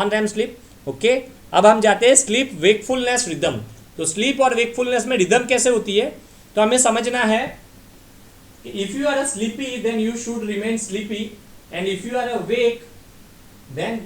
Non REM sleep. Okay, अब हम जाते हैं स्लीप वेकफुलनेस रिदम। तो स्लीप और वेकफुलनेस में रिदम कैसे होती है, तो हमें समझना है कि if you are a sleepy then you should remain sleepy, and if you are awake then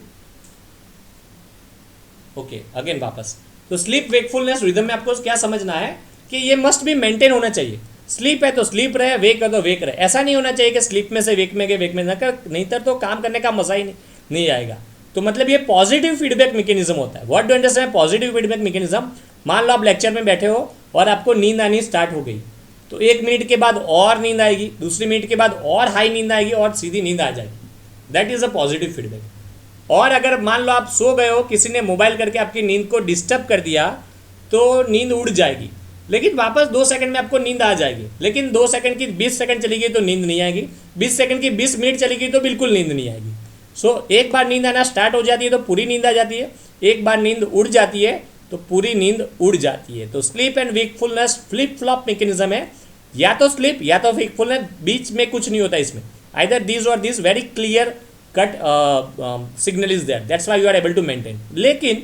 okay again वापस। तो स्लीप वेकफुलनेस रिदम में आपको क्या समझना है कि ये मस्ट भी मेंटेन होना चाहिए। स्लीप है तो स्लीप रहे, वेक है तो वेक रहे। ऐसा नहीं होना चाहिए कि स्लीप में से वेक में गए, वेक में ना कर, नहीं तो काम करने का मजा ही नहीं आएगा। तो मतलब ये पॉजिटिव फीडबैक मैकेनिज्म होता है। What do understand positive feedback mechanism? मान लो आप लेक्चर में बैठे हो और आपको नींद आनी स्टार्ट हो गई, तो 1 मिनट के बाद और नींद आएगी, दूसरी मिनट के बाद और हाई नींद आएगी और सीधी नींद आ जाएगी। That is a positive feedback. और अगर मान लो आप सो गए हो, किसी ने मोबाइल करके आपकी नींद को डिस्टर्ब कर दिया, तो नींद उड़ जाएगी, लेकिन वापस 2 सेकंड में आपको नींद आ जाएगी। लेकिन 2 सेकंड की 20 सेकंड चली गई तो नींद नहीं आएगी, 20 सेकंड की 20 मिनट चली गई तो बिल्कुल नींद नहीं आएगी। एक बार नींद आना स्टार्ट हो जाती है तो पूरी नींद आ जाती है, एक बार नींद उड़ जाती है तो पूरी नींद उड़ जाती है। तो sleep and wakefulness flip flop mechanism है, या तो स्लीप या तो वेकफुलनेस, बीच में कुछ नहीं होता इसमें। आइदर दिस और this, very clear cut signal is there, that's why you are able to maintain. लेकिन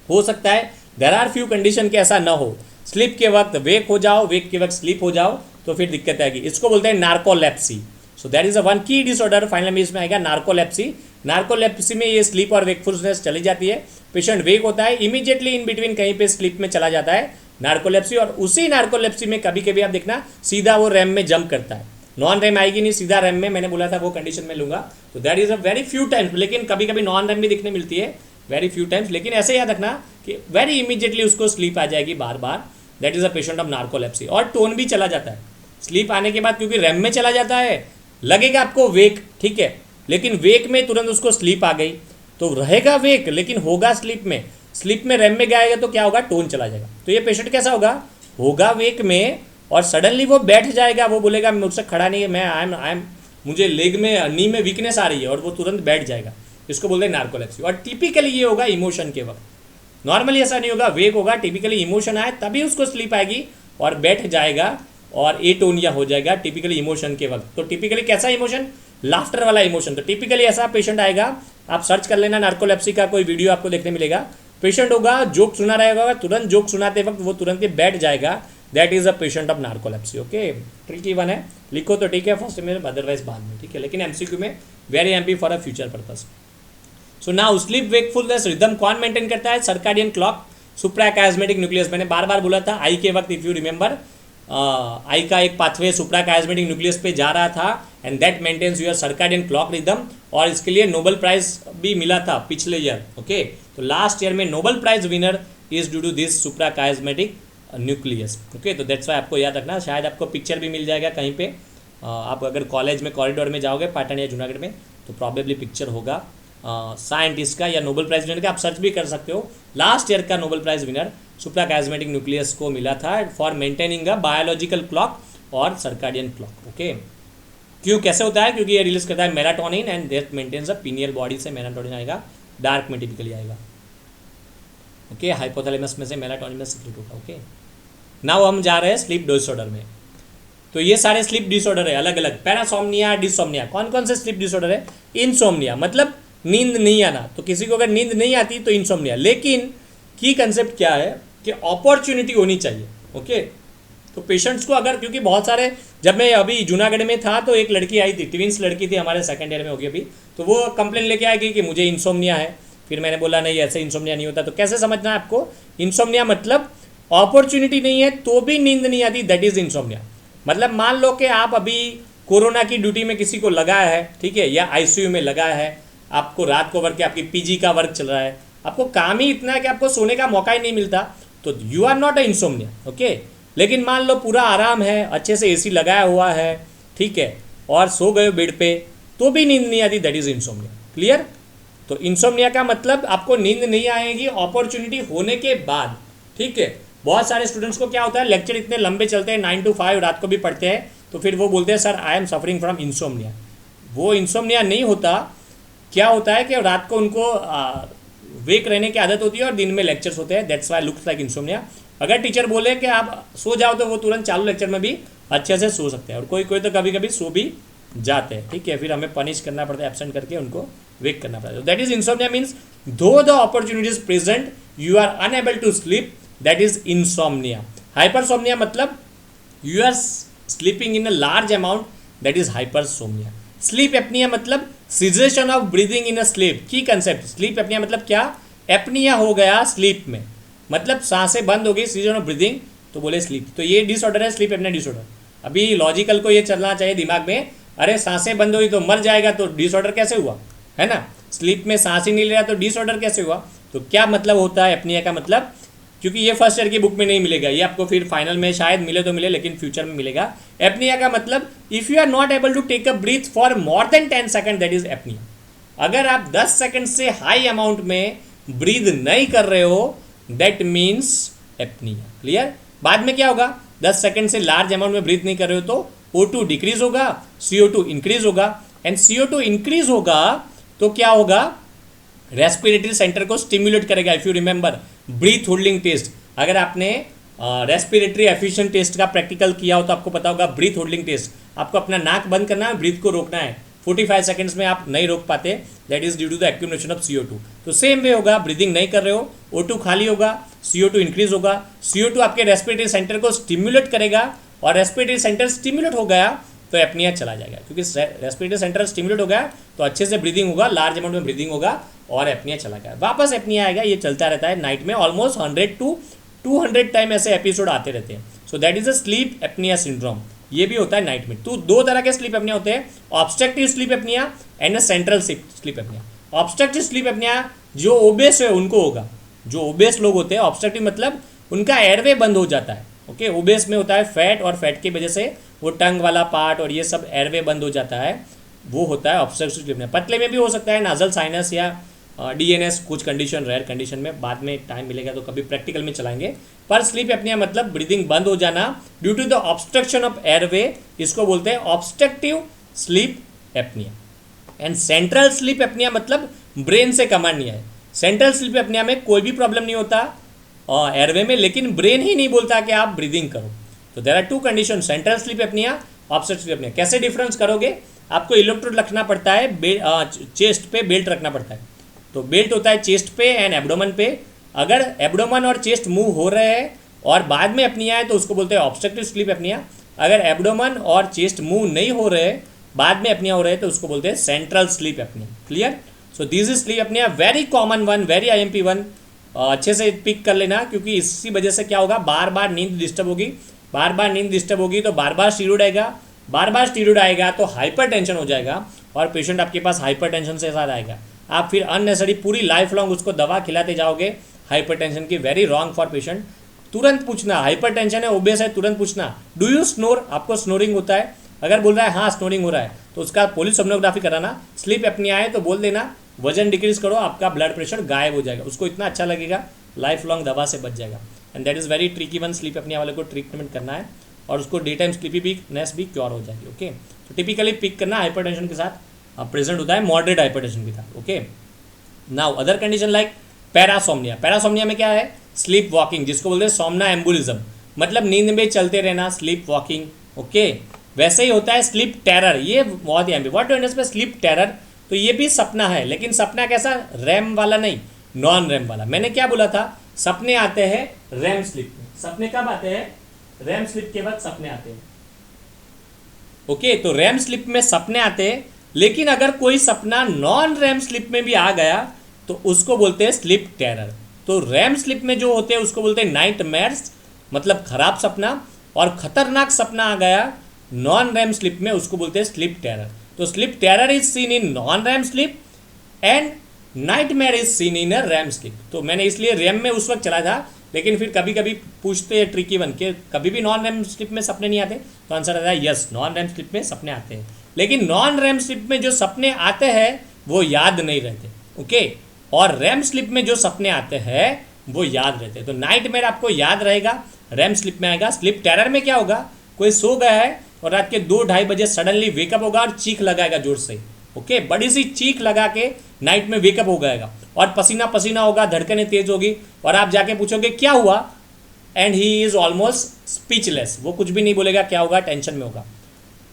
हो सकता है देर आर फ्यू कंडीशन के ऐसा ना हो, स्लीप के वक्त वेक हो जाओ, वेक के वक्त स्लीप हो जाओ, तो फिर दिक्कत आएगी। इसको बोलते हैं narcolepsy. So that is a one की डिसऑर्डर। फाइनल में इसमें आएगा नार्कोलेप्सी। नार्कोलेप्सी में ये स्लीप और वेकफुलनेस चली जाती है, पेशेंट वेक होता है, इमीडिएटली इन बिटवीन कहीं पे स्लीप में चला जाता है, नार्कोलेप्सी। और उसी नार्कोलेप्सी में कभी कभी आप देखना सीधा वो रैम में जंप करता है, नॉन रैम आएगी नहीं, सीधा रैम में। मैंने बोला था वो कंडीशन में लूंगा। तो that is a very few times, लेकिन कभी कभी नॉन रैम भी दिखने मिलती है, वेरी फ्यू टाइम्स। लेकिन ऐसे याद रखना कि वेरी इमीडिएटली उसको स्लीप आ जाएगी बार बार। That is a patient of narcolepsy. और टोन भी चला जाता है स्लीप आने के बाद, क्योंकि रैम में चला जाता है, लगेगा आपको वेक, ठीक है, लेकिन वेक में तुरंत उसको स्लीप आ गई तो रहेगा वेक, लेकिन होगा स्लीप में। स्लीप में रैम में गएगा तो क्या होगा, टोन चला जाएगा। तो ये पेशेंट कैसा होगा वेक में, और सडनली वो बैठ जाएगा, वो बोलेगा मुझसे खड़ा नहीं है, मैं आई एम मुझे लेग में नी में वीकनेस आ रही है, और वो तुरंत बैठ जाएगा। इसको बोलते हैं नार्कोलेप्सी। और टिपिकली ये होगा इमोशन के वक्त, नॉर्मली ऐसा नहीं होगा, वेक होगा, टिपिकली इमोशन आए तभी उसको स्लीप आएगी और बैठ जाएगा और एटोनिया हो जाएगा टिपिकली इमोशन के वक्त। तो टिपिकली कैसा इमोशन, लाफ्टर वाला इमोशन। तो टिपिकली ऐसा पेशेंट आएगा, आप सर्च कर लेना नार्कोलेप्सी का कोई वीडियो आपको देखने मिलेगा। पेशेंट होगा, जोक सुना रहेगा, तुरंत जोक सुनाते वक्त वो तुरंत ही बैठ जाएगा। That is a patient of narcolepsy. Okay, tricky one है, लिखो तो ठीक है फर्स्ट में, अदरवाइज बाद में, ठीक है। लेकिन एमसीक्यू में very imp for a future purpose. So now sleep wakefulness rhythm कौन मेंटेन करता है? Circadian clock, suprachiasmatic nucleus. मैंने बार बार बोला था आई के वक्त, इफ यू रिमेंबर, आई का एक पाथवे सुप्राकाइस्मेटिक न्यूक्लियस पे जा रहा था, and that maintains your circadian clock rhythm. और इसके लिए नोबेल प्राइज भी मिला था पिछले ईयर। ओके, तो लास्ट ईयर में Nobel prize winner is due to this suprachiasmatic nucleus. Okay, तो दैट्स वाई आपको याद रखना। शायद आपको पिक्चर भी मिल जाएगा कहीं पे, आप अगर कॉलेज में कॉरिडोर में जाओगे पाटन या जूनागढ़ में, तो प्रॉबेबली पिक्चर होगा साइंटिस्ट का या नोबेल प्राइज विनर का, आप सर्च भी कर सकते हो। लास्ट ईयर का Nobel prize winner suprachiasmatic nucleus को मिला था for maintaining a biological clock और सर्काडियन क्लॉक। ओके, क्यों, कैसे होता है? क्योंकि ये रिलीज करता है melatonin, and that maintains a pineal body से मेलाटोनिन आएगा, डार्क में टिपिकली आएगा। ओके, हाइपोथैलेमस में से मेलाटोनिन में सीक्रेट होगा। ओके, नाउ हम जा रहे हैं स्लीप डिसऑर्डर में। तो ये सारे स्लीप डिसऑर्डर है अलग अलग, पैरासोमनिया, डिसोमनिया। कौन कौन से स्लीप डिसऑर्डर है? इनसोमनिया मतलब नींद नहीं आना, तो किसी को अगर नींद नहीं आती तो इनसोमनिया। लेकिन की कंसेप्ट क्या है कि अपॉर्चुनिटी होनी चाहिए। ओके, तो पेशेंट्स को अगर, क्योंकि बहुत सारे, जब मैं अभी जूनागढ़ में था तो एक लड़की आई थी, ट्विंस लड़की थी, हमारे सेकंड ईयर में होगी अभी, तो वो कंप्लेन लेके आएगी कि मुझे इंसोमनिया है। फिर मैंने बोला नहीं, ऐसे इंसोमनिया नहीं होता। तो कैसे समझना है आपको? इंसोमनिया मतलब अपॉर्चुनिटी नहीं है तो भी नींद नहीं आती, दैट इज इंसोमनिया। मतलब मान लो कि आप अभी कोरोना की ड्यूटी में किसी को लगाया है, ठीक है, या आईसीयू में लगाया है, आपको रात को वर्क के, आपकी पीजी का वर्क चल रहा है, आपको काम ही इतना है कि आपको सोने का मौका ही नहीं मिलता, तो you are not a insomnia. Okay, लेकिन मान लो पूरा आराम है, अच्छे से एसी लगाया हुआ है, ठीक है, और सो गए बेड पे तो भी नींद नहीं आती, दैट इज इंसोमनिया। क्लियर? तो इंसोमनिया का मतलब आपको नींद नहीं आएगी अपॉर्चुनिटी होने के बाद, ठीक है। बहुत सारे स्टूडेंट्स को क्या होता है, लेक्चर इतने लंबे चलते हैं, 9 to 5 रात को भी पढ़ते हैं, तो फिर वो बोलते हैं sir I am suffering from insomnia. वो इंसोमनिया नहीं होता। क्या होता है कि रात को उनको वेक रहने की आदत होती है और दिन में लेक्चर्स होते हैं, that's why looks like insomnia. अगर टीचर बोले कि आप सो जाओ तो वो तुरंत चालू लेक्चर में भी अच्छे से सो सकते हैं, और कोई कोई तो कभी कभी सो भी जाते हैं, ठीक है, फिर हमें पनिश करना पड़ता है, एब्सेंट करके उनको वेक करना पड़ता है। That is insomnia means though the opportunity is present you are unable to sleep, that is insomnia. Hypersomnia मतलब you are sleeping in a large amount, that is hypersomnia. Sleep apnoea मतलब cessation of breathing in a sleep. Key concept, sleep apnoea मतलब क्या, apnoea हो गया sleep में, मतलब सांसें बंद हो गई, सिजेशन ऑफ ब्रीदिंग, तो बोले स्लीप। तो ये डिसऑर्डर है स्लीप एपनिया डिसऑर्डर। अभी लॉजिकल को ये चलना चाहिए दिमाग में, अरे सांसें बंद हुई तो मर जाएगा, तो डिसऑर्डर कैसे हुआ, है ना। स्लीप में सांस ही नहीं ले रहा तो डिसऑर्डर कैसे हुआ। तो क्या मतलब होता है एपनिया का मतलब, क्योंकि ये फर्स्ट ईयर की बुक में नहीं मिलेगा, ये आपको फिर फाइनल में शायद मिले तो मिले, लेकिन फ्यूचर में मिलेगा। एपनिया का मतलब if you are not able to take a breath for more than 10 second, that is apnoea. अगर आप 10 सेकंड से हाई अमाउंट में ब्रीद नहीं कर रहे हो, दैट मीन्स एपनिया। क्लियर। बाद में क्या होगा, 10 सेकंड से लार्ज अमाउंट में ब्रीथ नहीं कर रहे हो तो O2 डिक्रीज होगा, CO2 इंक्रीज होगा, एंड CO2 इंक्रीज होगा तो क्या होगा, रेस्पिरेटरी सेंटर को स्टिम्युलेट करेगा। If you remember breath holding test, अगर आपने रेस्पिरेटरी एफिशिएंट टेस्ट का प्रैक्टिकल किया हो तो आपको पता होगा ब्रीथ होल्डिंग टेस्ट, आपको अपना नाक बंद करना है, ब्रीथ को रोकना है, 45 सेकंड्स में आप नहीं रोक पाते, that is due to the accumulation of CO2। तो सेम वे होगा, ब्रीदिंग नहीं कर रहे हो, O2 खाली होगा, CO2 इंक्रीज होगा, CO2 आपके रेस्पिरेटरी सेंटर को स्टिम्युलेट करेगा, और रेस्पिरेटरी सेंटर स्टिम्युलेट हो गया तो एपनिया चला जाएगा, क्योंकि रेस्पिरेटरी सेंटर स्टिम्युलेट हो गया तो अच्छे से ब्रीदिंग होगा, लार्ज अमाउंट में ब्रीदिंग होगा और एपनिया चला गया, वापस एपनिया आएगा। ये चलता रहता है नाइट में, ऑलमोस्ट 100 to 200 टाइम ऐसे एपिसोड आते रहते हैं। So that is a slip apnoea syndrome, ये भी होता है नाइट में। तो दो तरह के स्लीप एपनिया होते हैं, obstructive sleep apnoea and a central sleep apnoea. Obstructive sleep apnoea जो ओबेस है उनको होगा, जो ओबेस लोग होते हैं, ऑब्स्ट्रक्टिव मतलब उनका एयरवे बंद हो जाता है, ओके। ओबेस में होता है फैट, और फैट की वजह से वो टंग वाला पार्ट और ये सब एयरवे बंद हो जाता है, वो होता है ऑब्स्ट्रक्टिव स्लीप एपनिया। पतले में भी हो सकता है नाजल साइनस या DNS, कुछ कंडीशन, रेयर कंडीशन में, बाद में टाइम मिलेगा तो कभी प्रैक्टिकल में चलाएंगे। पर स्लीप एपनिया मतलब ब्रीदिंग बंद हो जाना due to the obstruction of airway, इसको बोलते हैं obstructive sleep apnoea. And central sleep apnoea मतलब ब्रेन से कमांड नहीं है। सेंट्रल स्लीप एपनिया में कोई भी प्रॉब्लम नहीं होता एयरवे में, लेकिन ब्रेन ही नहीं बोलता कि आप ब्रीदिंग करो। तो there are two condition, central sleep apnoea, obstructive sleep apnoea. कैसे डिफरेंस करोगे, आपको इलेक्ट्रोड रखना पड़ता है, चेस्ट पे बेल्ट रखना पड़ता है। तो बेल्ट होता है चेस्ट पे एंड एब्डोमन पे। अगर एब्डोमन और चेस्ट मूव हो रहे हैं और बाद में एपनिया है तो उसको बोलते हैं ऑब्स्ट्रक्टिव स्लीप एपनिया। अगर एब्डोमन और चेस्ट मूव नहीं हो रहे, बाद में एपनिया हो रहे हैं, तो उसको बोलते हैं central sleep apnoea. Clear. So this is sleep apnoea, very common one, very IMP one, अच्छे से पिक कर लेना, क्योंकि इसी वजह से क्या होगा, बार बार नींद डिस्टर्ब होगी, बार बार नींद डिस्टर्ब होगी तो बार बार स्टीरॉयड आएगा, बार बार स्टीरॉयड आएगा तो हाइपर टेंशन हो जाएगा, और पेशेंट आपके पास हाइपर टेंशन से साथ आएगा। आप फिर अननेसेसरी पूरी लाइफ लॉन्ग उसको दवा खिलाते जाओगे हाइपरटेंशन की, वेरी रॉन्ग फॉर पेशेंट। तुरंत पूछना, हाइपरटेंशन है, ओबेस है, तुरंत पूछना डू यू स्नोर, आपको स्नोरिंग होता है। अगर बोल रहा है हाँ स्नोरिंग हो रहा है तो उसका पोलिसोमनोग्राफी कराना। स्लीप एपनिया है तो बोल देना वजन डिक्रीज करो, आपका ब्लड प्रेशर गायब हो जाएगा, उसको इतना अच्छा लगेगा, लाइफ लॉन्ग दवा से बच जाएगा। And that is very tricky one, sleep apnoea वाले को ट्रीटमेंट करना है और उसको डे टाइम स्लीपीनेस भी क्योर हो जाएगी, ओके। तो टिपिकली पिक करना हाइपरटेंशन के साथ प्रेजेंट होता है, मॉडरेट हाइपरटेंशन के साथ, okay. Now other condition like parasomnia. Parasomnia में क्या है, स्लीप वॉकिंग, जिसको बोलते हैं सोमना एम्बुलिज्म, मतलब नींद में चलते रहना, स्लीप वॉकिंग, ओके। वैसे ही होता है स्लीप टेरर, ये बहुत ही अहम है। What do understand sleep terror, तो ये भी सपना है, लेकिन सपना कैसा, रैम वाला नहीं, नॉन रैम वाला। मैंने क्या बोला था, सपने आते हैं रैम स्लीप में। सपने कब आते हैं, रैम स्लीप के बाद सपने आते हैं, ओके। तो रैम स्लीप में सपने आते हैं, लेकिन अगर कोई सपना नॉन रैम स्लीप में भी आ गया तो उसको बोलते हैं स्लीप टेरर। तो रैम स्लीप में जो होते हैं उसको बोलते हैं नाइट मेयर्स, मतलब खराब सपना, और खतरनाक सपना आ गया नॉन रैम स्लीप में, उसको बोलते हैं स्लीप टेरर। तो sleep terror is seen in non REM sleep and night mayor is seen in a REM sleep. तो मैंने इसलिए रैम में उस वक्त चला था, लेकिन फिर कभी कभी पूछते हैं ट्रिकी बन के, कभी भी नॉन रैम स्लीप में सपने नहीं आते, तो आंसर आता है यस, नॉन रैम स्लीप में सपने आते हैं। लेकिन नॉन रैम स्लीप में जो सपने आते हैं वो याद नहीं रहते, ओके। और रैम स्लीप में जो सपने आते हैं वो याद रहते हैं। तो नाइट मेयर आपको याद रहेगा, रैम स्लीप में आएगा। स्लीप टेरर में क्या होगा, कोई सो गया है और रात के 2-2:30 बजे सडनली वेकअप होगा और चीख लगाएगा जोर से, ओके, बड़ी सी चीख लगा के नाइट में वेकअप हो जाएगा, और पसीना पसीना होगा, धड़कनें तेज होगी, और आप जाके पूछोगे क्या हुआ, and he is almost speechless, वो कुछ भी नहीं बोलेगा, क्या होगा, टेंशन में होगा।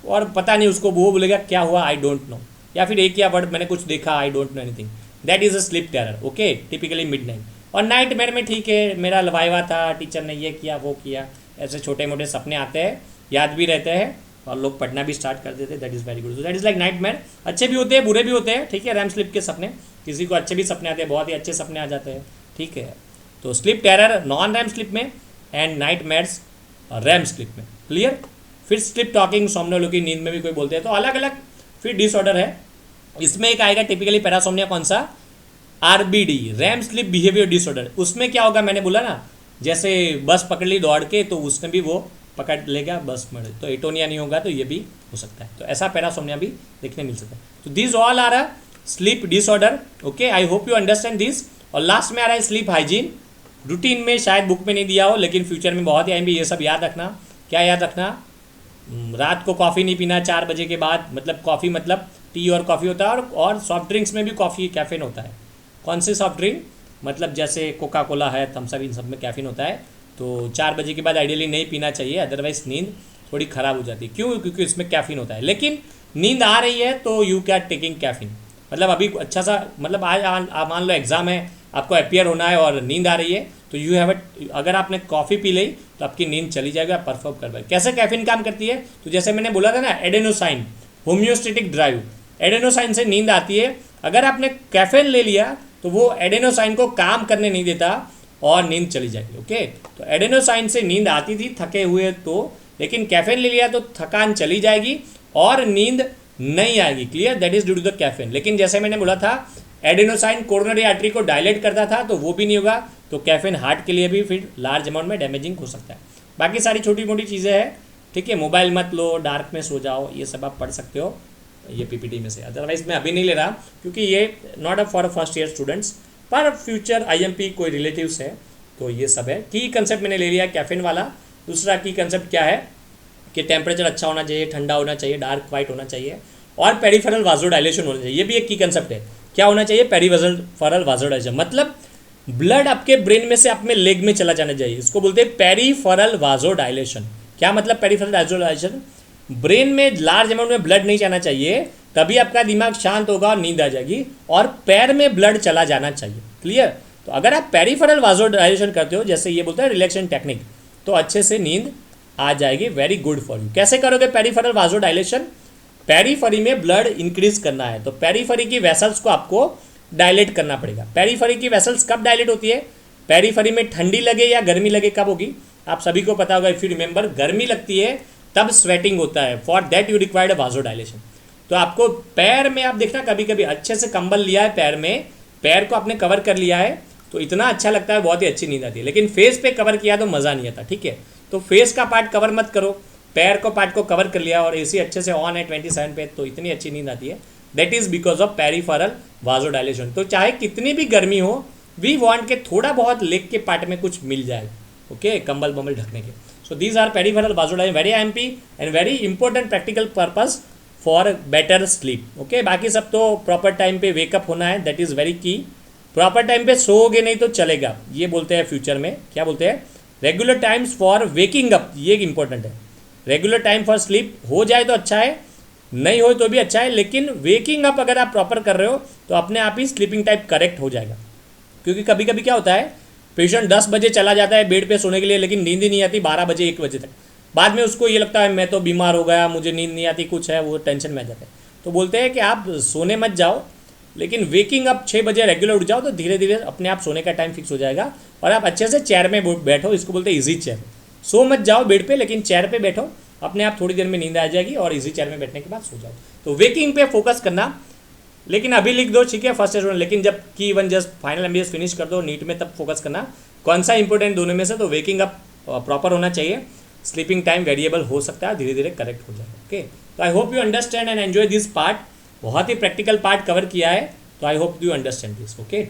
और पता नहीं उसको वो बोलेगा क्या हुआ आई डोंट नो, या फिर एक या वर्ड मैंने कुछ देखा I don't know anything, that is a slip terror. Okay, typically midnight. और नाइटमेयर में ठीक है, मेरा वाइवा था, टीचर ने ये किया वो किया, ऐसे छोटे मोटे सपने आते हैं, याद भी रहते हैं और लोग पढ़ना भी स्टार्ट कर देते हैं, that is very good. So that is like nightmare. अच्छे भी होते हैं बुरे भी होते हैं, ठीक है। रैम स्लिप के सपने, किसी को अच्छे भी सपने आते हैं, बहुत ही अच्छे सपने आ जाते हैं, ठीक है। तो slip terror non RAM slip में एंड नाइटमेयर्स रैम स्लिप में, क्लियर। फिर स्लिप टॉकिंग सोमनोलॉजी, नींद में भी कोई बोलते हैं, तो अलग अलग फिर डिसऑर्डर है। इसमें एक आएगा टिपिकली पैरासोम्निया, कौन सा, RBD, RAM slip behaviour disorder. उसमें क्या होगा, मैंने बोला ना, जैसे बस पकड़ ली दौड़ के तो उसमें भी वो पकड़ लेगा बस में, तो एटोनिया नहीं होगा, तो ये भी हो सकता है। तो ऐसा पैरासोम्निया भी देखने मिल सकता है। तो this all are a sleep disorder. Okay, I hope you understand this. और लास्ट में आ रहा है स्लीप हाइजीन। रूटीन में शायद बुक में नहीं दिया हो, लेकिन फ्यूचर में बहुत ही आएंगे, ये सब याद रखना। क्या याद रखना, रात को कॉफ़ी नहीं पीना 4 बजे के बाद, मतलब कॉफ़ी मतलब टी और कॉफ़ी होता है, और सॉफ्ट ड्रिंक्स में भी कॉफ़ी कैफीन होता है। कौन से सॉफ्ट ड्रिंक, मतलब जैसे कोका कोला है, थम्स अप, इन सब में कैफीन होता है। तो 4 बजे के बाद आइडियली नहीं पीना चाहिए, अदरवाइज नींद थोड़ी ख़राब हो जाती है। क्यों, क्योंकि इसमें कैफीन होता है। लेकिन नींद आ रही है तो यू कैन टेकिंग कैफीन, मतलब अभी अच्छा सा, मतलब आज मान लो एग्ज़ाम है, आपको अपियर होना है और नींद आ रही है, तो यू हैव अगर आपने कॉफ़ी पी ली तो आपकी नींद चली जाएगी, आप परफॉर्म कर पाएंगे। कैसे कैफीन काम करती है, तो जैसे मैंने बोला था ना, एडेनोसाइन, होम्योस्टेटिक ड्राइव, एडेनोसाइन से नींद आती है। अगर आपने कैफीन ले लिया तो वो एडेनोसाइन को काम करने नहीं देता और नींद चली जाएगी। ओके, तो एडेनोसाइन से नींद आती थी थके हुए तो, लेकिन कैफीन ले लिया तो थकान चली जाएगी और नींद नहीं आएगी, clear. That is due to the caffeine. लेकिन जैसे मैंने बोला था, एडेनोसाइन कोरोनरी आर्टरी को डायलेट करता था, तो वो भी नहीं होगा। तो कैफीन हार्ट के लिए भी फिर लार्ज अमाउंट में डैमेजिंग हो सकता है। बाकी सारी छोटी मोटी चीज़ें हैं, ठीक है। मोबाइल मत लो, डार्क में सो जाओ, ये सब आप पढ़ सकते हो ये पीपीटी में से। अदरवाइज मैं अभी नहीं ले रहा, क्योंकि ये not up for first year students, पर फ्यूचर आईएमपी कोई रिलेटिव्स है, तो ये सब है। की कंसेप्ट मैंने ले लिया कैफीन वाला। दूसरा की कंसेप्ट क्या है कि टेम्परेचर अच्छा होना चाहिए, ठंडा होना चाहिए, डार्क वाइट होना चाहिए, और पेरिफेरल वाजोडाइलेशन होना चाहिए। ये भी एक की कंसेप्ट है। क्या होना चाहिए, पेरिफेरल वाजोडाइलेशन, मतलब ब्लड आपके ब्रेन में से आप में लेग में चला जाना चाहिए। इसको बोलते हैं पेरिफेरल वाजोडाइलेशन। क्या मतलब पेरिफेरल वाजोडाइलेशन, ब्रेन में लार्ज अमाउंट में ब्लड नहीं जाना चाहिए, तभी आपका दिमाग शांत होगा और नींद आ जाएगी, और पैर में ब्लड चला जाना चाहिए, क्लियर। तो अगर आप पेरिफेरल वाजोडाइलेशन करते हो, जैसे ये बोलते हैं रिलैक्सेशन टेक्निक, तो अच्छे से नींद आ जाएगी, वेरी गुड फॉर यू। कैसे करोगे पेरिफेरल वाजोडाइलेशन, पेरीफेरी में ब्लड इंक्रीज करना है, तो पेरीफेरी की वेसल्स को आपको डायलेट करना पड़ेगा। पेरीफेरी की वेसल्स कब डायलेट होती है, पेरीफेरी में ठंडी लगे या गर्मी लगे, कब होगी, आप सभी को पता होगा। इफ यू रिमेंबर, गर्मी लगती है तब स्वेटिंग होता है, for that you required a vasodilation. तो आपको पैर में, आप देखना कभी कभी अच्छे से कंबल लिया है पैर में, पैर को आपने कवर कर लिया है, तो इतना अच्छा लगता है, बहुत ही अच्छी नींद आती है। लेकिन फेस पे कवर किया तो मज़ा नहीं आता, ठीक है। तो फेस का पार्ट कवर मत करो, पैर को पार्ट को कवर कर लिया और एसी अच्छे से ऑन है 27 पे, तो इतनी अच्छी नींद आती है। That is because of peripheral vasodilation. तो चाहे कितनी भी गर्मी हो, वी वांट के थोड़ा बहुत लेग के पार्ट में कुछ मिल जाए, ओके, कंबल बम्बल ढकने के। So these are peripheral vasodilation, very imp and very important practical purpose for better sleep. Okay, बाकी सब तो प्रॉपर टाइम पे वेकअप होना है, that is very key. Proper time पे सोओगे नहीं तो चलेगा, ये बोलते हैं फ्यूचर में, क्या बोलते हैं, regular times for waking up, ये इंपॉर्टेंट है। रेगुलर टाइम फॉर स्लीप हो जाए तो अच्छा है, नहीं हो तो भी अच्छा है, लेकिन वेकिंग अप अगर आप प्रॉपर कर रहे हो तो अपने आप ही स्लीपिंग टाइप करेक्ट हो जाएगा। क्योंकि कभी कभी क्या होता है, पेशेंट 10 बजे चला जाता है बेड पे सोने के लिए, लेकिन नींद ही नहीं आती 12 बजे 1 बजे तक। बाद में उसको ये लगता है मैं तो बीमार हो गया, मुझे नींद नहीं आती, कुछ है, वो टेंशन में आ जाता है। तो बोलते हैं कि आप सोने मत जाओ, लेकिन वेकिंग अप 6 बजे रेगुलर उठ जाओ, तो धीरे धीरे अपने आप सोने का टाइम फिक्स हो जाएगा और आप अच्छे से चेयर में बैठो, इसको बोलते हैं इजी चेयर। सो मत जाओ बेड पे, लेकिन चेयर पे बैठो, अपने आप थोड़ी देर में नींद आ जाएगी और इजी चेयर में बैठने के बाद सो जाओ। तो वेकिंग पे फोकस करना, लेकिन अभी लिख दो, ठीक है, फर्स्ट ईयर, लेकिन जब की one just final MBS finish कर दो नीट में, तब फोकस करना कौन सा इंपॉर्टेंट दोनों में से। तो वेकिंग अप प्रॉपर होना चाहिए, स्लीपिंग टाइम वेरिएबल हो सकता है, धीरे धीरे करेक्ट हो जाएगा। ओके, तो आई hope you understand and enjoy this part. बहुत ही प्रैक्टिकल पार्ट कवर किया है, तो आई hope you understand this. Okay.